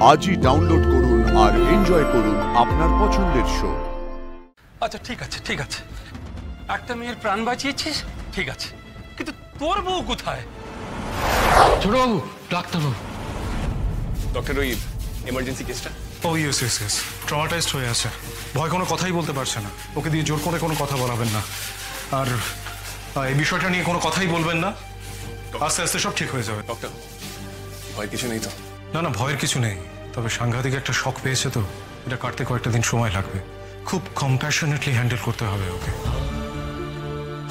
আজই ডাউনলোড করুন আর এনজয় করুন আপনার পছন্দের শো। আচ্ছা ঠিক আছে ঠিক আছে, একটা মেয়ের প্রাণ বাঁচিয়েছিস ঠিক আছে, কিন্তু তোর বউ কোথায়? ছোটবাবু, ডাক্তারবাবু। ডক্টর ওই এমার্জেন্সি কেসটা? ও ইয়েস ইয়েস ইয়েস, ট্রমাটাইজড হয়ে আছে, ভয় কোনো কথাই বলতে পারছে না। ওকে দিয়ে জোর করে কোনো কথা বলাবেন না, আর এই বিষয়টা নিয়ে কোনো কথাই বলবেন না। আস্তে আস্তে সব ঠিক হয়ে যাবে। ডক্টর, ভয়ের কিছু নেই তো? না না, ভয়ের কিছু নেই, তবে সাংঘাতিক একটা শক পেয়েছে তো, এটা কাটতে কয়েকটা দিন সময় লাগবে। খুব কম্প্যাশনেটলি হ্যান্ডেল করতে হবে ওকে।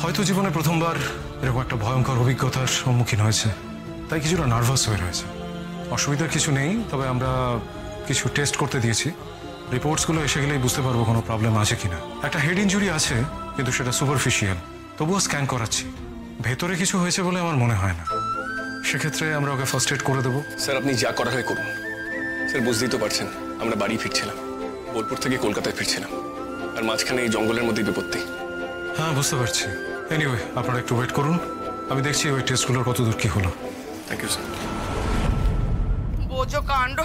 হয়তো জীবনে প্রথমবার এরকম একটা ভয়ঙ্কর অভিজ্ঞতার সম্মুখীন হয়েছে, তাই কিছুটা নার্ভাস হয়ে রয়েছে। অসুবিধার কিছু নেই, তবে আমরা কিছু টেস্ট করতে দিয়েছি, রিপোর্টসগুলো এসে গেলেই বুঝতে পারবো কোনো প্রবলেম আছে কিনা। একটা হেড ইনজুরি আছে, কিন্তু সেটা সুপারফিশিয়াল, তবুও স্ক্যান করাচ্ছি। ভেতরে কিছু হয়েছে বলে আমার মনে হয় না, সেক্ষেত্রে আমরা ওকে ফার্স্ট এড করে দেবো। স্যার আপনি যা করা হয় করুন। স্যার বুঝতেই তো পারছেন, আমরা বাড়ি ফিরছিলাম, বোলপুর থেকে কলকাতায় ফিরছিলাম, আর মাঝখানে এই জঙ্গলের মধ্যে বিপত্তি। হ্যাঁ বুঝতে পারছি। এনিওয়ে, আপনারা একটু ওয়েট করুন, আমি দেখছি ওই টেস্টগুলোর কতদূর কি হলো। Thank you sir. বোঝো কাণ্ড,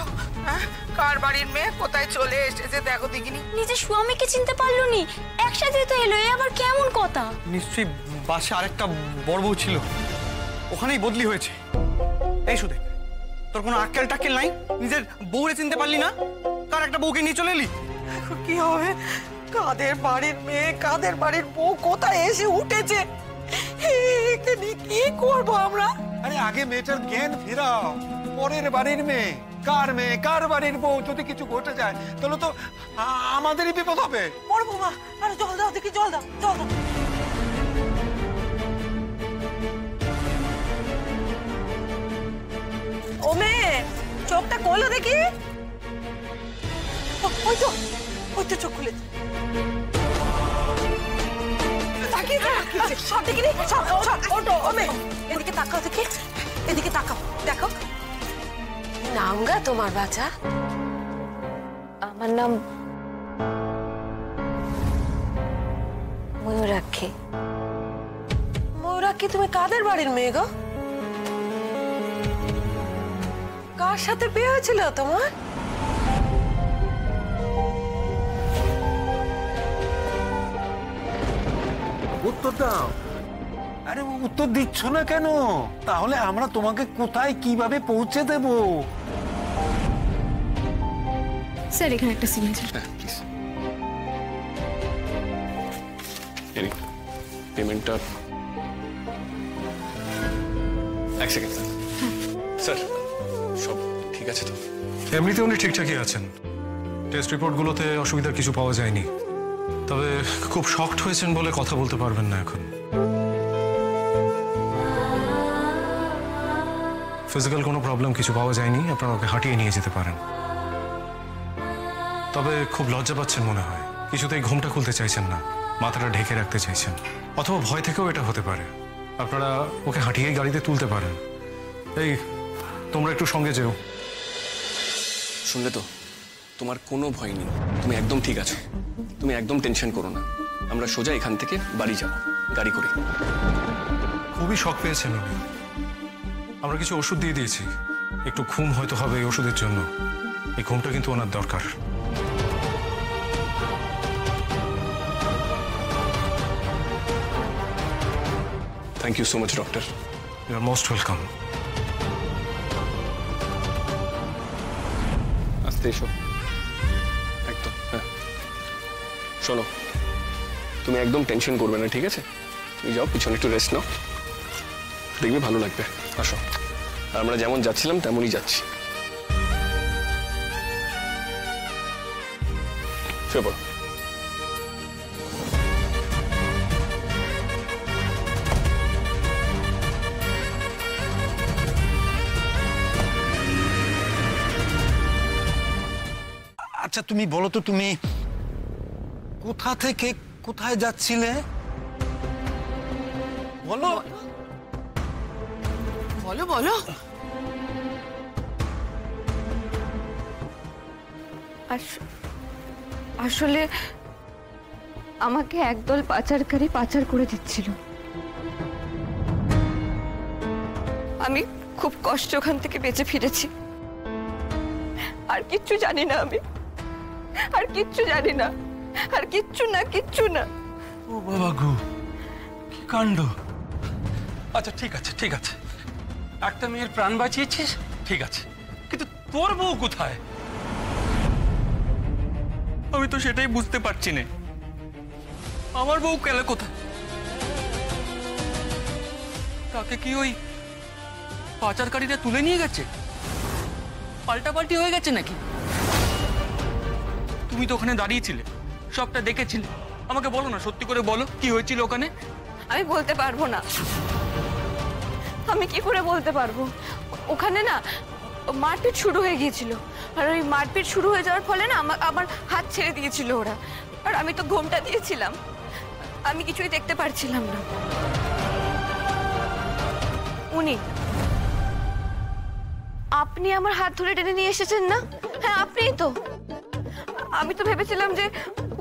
কার বাড়ির মেয়ে কোথায় চলে এসেছে দেখো দেখিনি। নিজের স্বামীকে চিনতে পারলো নি, একসাথে তো এলো, এ আবার কেমন কথা? নিশ্চয়ই বাসে আরেকটা বড় বউ ছিল, ওখানেই বদলি হয়েছে। এই সুদে, তোর কোনো আক্কেল টাক্কেল নাই? নিজের বউরে চিনতে পারলি না, কার একটা বউকে নিয়ে চলে এলি। এখন কি হবে? কাদের বাড়ির মেয়ে কাদের বাড়ির বউ কোথায় এসে উঠেছে, একে নিয়ে কি করবো আমরা? আরে আগে মেয়েটার জ্ঞান ফেরাও, পরের বাড়ির মেয়ে কার বাড়ির বউ যদি কিছু ঘটে যায় তাহলে তো আমাদেরই বিপদ হবে। বড় বৌমা, আরে জল দাও দেখি, জল দাও জল দাও। ও মেয়ে, চোখটা খোলো দেখি। ওই তো চোখ খুলেছে। এদিকে তাকাও দেখি, এদিকে তাকাও, দেখো। নাম গা তোমার বাচ্চা? আমার নাম ময়ূরাক্ষী। ময়ূরাক্ষী, তুমি কাদের বাড়ির মেয়ে গো? কার সাথে বিয়ে হয়েছিল তোমার? উত্তর দাও। আরে উত্তর দিচ্ছ না কেন? তাহলে আমরা তোমাকে কোথায় কিভাবে পৌঁছে দেব? স্যার এখানে একটা সিগনেচার। হ্যাঁ প্লিজ। এই পেমেন্টটা। এক সেকেন্ড স্যার, সব ঠিক আছে তো? এমনিতে উনি ঠিকঠাকই আছেন, টেস্ট রিপোর্টগুলোতে অসুবিধা কিছু পাওয়া যায়নি, তবে খুব শকড হয়েছেন বলে কথা বলতে পারবেন না এখন। ফিজিক্যাল কোনো প্রবলেম কিছু পাওয়া যায়নি, আপনারা ওকে হাঁটিয়ে নিয়ে যেতে পারেন। তবে খুব লজ্জা পাচ্ছেন মনে হয়, কিছুতেই ঘুমটা খুলতে চাইছেন না, মাথাটা ঢেকে রাখতে চাইছেন, অথবা ভয় থেকেও এটা হতে পারে। আপনারা ওকে হাঁটিয়েই গাড়িতে তুলতে পারেন। এই তোমরা একটু সঙ্গে যেও। শুনলে তো, তোমার কোনো ভয় নেই, তুমি একদম ঠিক আছো, তুমি একদম টেনশন করো না। আমরা সোজা এখান থেকে বাড়ি যাব গাড়ি করে। খুবই শক পেয়েছেন উনি, আমরা কিছু ওষুধ দিয়ে দিয়েছি, একটু ঘুম হয়তো হবে এই ওষুধের জন্য, এই ঘুমটা কিন্তু ওনার দরকার। Thank you so much doctor. You are most welcome. আসতে এসো একদম। হ্যাঁ শোনো, তুমি একদম টেনশন করবে না, ঠিক আছে? তুমি যাও পিছনে একটু রেস্ট নাও, দেখবে ভালো লাগবে। আসো, আর আমরা যেমন যাচ্ছিলাম তেমনই যাচ্ছি। শুয়ে পড়ো। আচ্ছা তুমি বলো তো, তুমি কোথা থেকে কোথায় যাচ্ছিলে? বলো বলো বলো। আসলে আমাকে একদল পাচারকারী পাচার করে দিচ্ছিল। আমি খুব কষ্ট ওখান থেকে বেঁচে ফিরেছি। আর কিচ্ছু জানি না আমি, আর কিচ্ছু জানি না, আর কিচ্ছু না, কিচ্ছু না। ও বাবা গো, কি কাণ্ড। আচ্ছা ঠিক আছে, ঠিক আছে, একটা মেয়ের প্রাণ বাঁচিয়েছিস, ঠিক আছে, কিন্তু তোর বউ কোথায়? আমি তো সেটাই বুঝতে পারছি না, আমার বউ গেল কোথায়? তাকে কি ওই পাচারকারীরা তুলে নিয়ে গেছে? পাল্টাপাল্টি হয়ে গেছে নাকি? তুমি তো ওখানে দাঁড়িয়েছিলে, সবটা দেখেছিলে, আমাকে বলো না, সত্যি করে বলো কি হয়েছিল ওখানে। আমি বলতে পারবো না, আমি কি করে বলতে পারবো? ওখানে না মারপিট শুরু হয়ে গিয়েছিল, আর ওই মারপিট শুরু হয়ে যাওয়ার ফলে না আমার হাত ছেড়ে দিয়েছিল ওরা, আর আমি তো ঘোমটা দিয়েছিলাম, আমি কিছুই দেখতে পারছিলাম না। উনি, আপনি আমার হাত ধরে টেনে নিয়ে এসেছেন না? হ্যাঁ আপনিই তো। আমি তো ভেবেছিলাম যে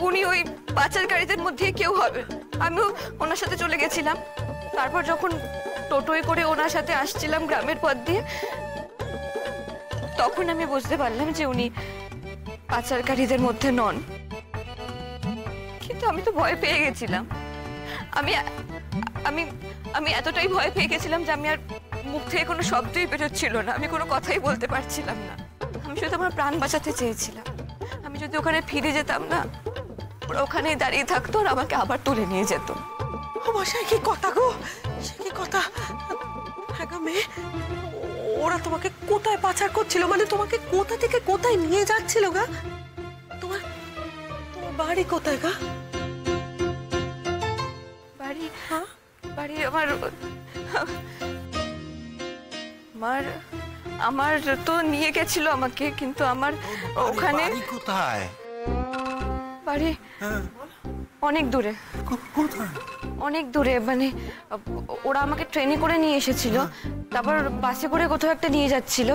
উনি ওই পাচারকারীদের মধ্যে কেউ হবে, আমিও ওনার সাথে চলে গেছিলাম। তারপর যখন টোটোয় করে ওনার সাথে আসছিলাম গ্রামের পথ দিয়ে, তখন আমি বুঝতে পারলাম যে উনি পাচারকারীদের মধ্যে নন। কিন্তু আমি তো ভয় পেয়ে গেছিলাম, আমি আমি আমি এতটাই ভয় পেয়ে গেছিলাম যে আমি আর মুখ থেকে কোনো শব্দই বেরোচ্ছিল না, আমি কোনো কথাই বলতে পারছিলাম না। আমি শুধু আমার প্রাণ বাঁচাতে চেয়েছিলাম। আমি যদি ওখানে ফিরে যেতাম না, ওরা ওখানেই দাঁড়িয়ে থাকতো আর আমাকে আবার তুলে নিয়ে যেত। আমার সে কি কথা গো, সে কি কথা। হ্যাঁ গো মেয়ে, ওরা তোমাকে কোথায় পাচার করছিল, মানে তোমাকে কোথা থেকে কোথায় নিয়ে যাচ্ছিল গা? তোমার তোমার বাড়ি কোথায় গা? বাড়ি? হ্যাঁ বাড়ি আমার আমার আমার তো নিয়ে গেছিল আমাকে, কিন্তু আমার ওখানে বাড়ি কোথায়? বাড়ি অনেক দূরে, অনেক দূরে, মানে ওরা আমাকে ট্রেনে করে নিয়ে এসেছিল, তারপর বাসে করে কোথাও একটা নিয়ে যাচ্ছিল।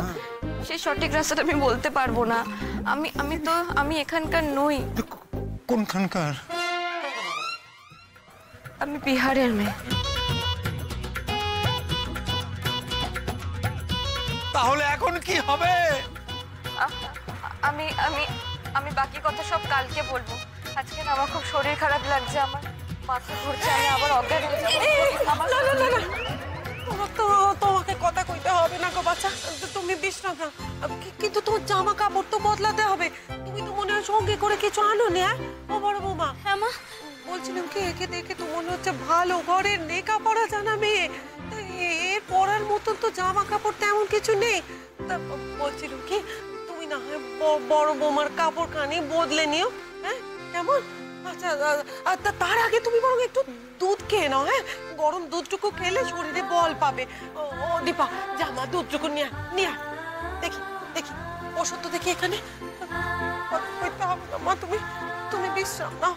সেই সঠিক রাস্তাটা আমি বলতে পারবো না। আমি এখানকার নই। কোনখানকার? আমি বিহারের মেয়ে। তাহলে এখন কি হবে? আমি আমি আমি বাকি কথা সব কালকে বলবো। আজকে না আমার খুব শরীর খারাপ লাগছে, আমার মাথা ঘুরছে, আমি আবার অজ্ঞান হয়ে যাবো। তোমাকে কথা কইতে হবে না গো বাচ্চা, তুমি বিশ্রাম নাও। কিন্তু তোমার জামা কাপড় তো বদলাতে হবে, তুমি তো মনে হয় সঙ্গে করে কিছু আনো নি? ও বড় বৌমা। হ্যাঁ মা। বলছিলাম কি, একে দেখে তো মনে হচ্ছে ভালো ঘরের লেখাপড়া জানা মেয়ে, এর পড়ার মতন তো জামা কাপড় তেমন কিছু নেই। তা বলছিলাম কি, তুমি না হয় বড় বৌমার কাপড় খানি বদলে নিও, হ্যাঁ কেমন? আচ্ছা তার আগে তুমি বরং একটু দুধ খেয়ে নাও, হ্যাঁ গরম দুধটুকু খেলে শরীরে বল পাবে। ও দীপা, জামা দুধটুকু নিয়ে নিয়ে দেখি দেখি, ওষুধ তো দেখি এখানে। মা তুমি তুমি বিশ্রাম নাও।